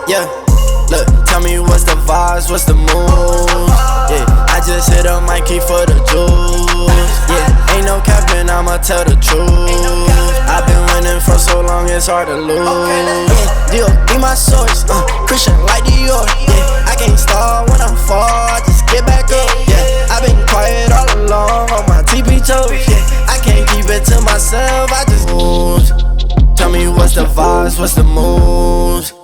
Yeah, look, tell me what's the vibes, what's the moves? Yeah, I just hit a mic key for the juice. Yeah, ain't no capping, I'ma tell the truth. I've been winning for so long, it's hard to lose. Yeah, be my source, Christian like Dior. Yeah, I can't start when I'm far, just get back up. Yeah, I've been quiet all along on my TP toes. Yeah, I can't keep it to myself, I just moves. Tell me what's the vibes, what's the moves?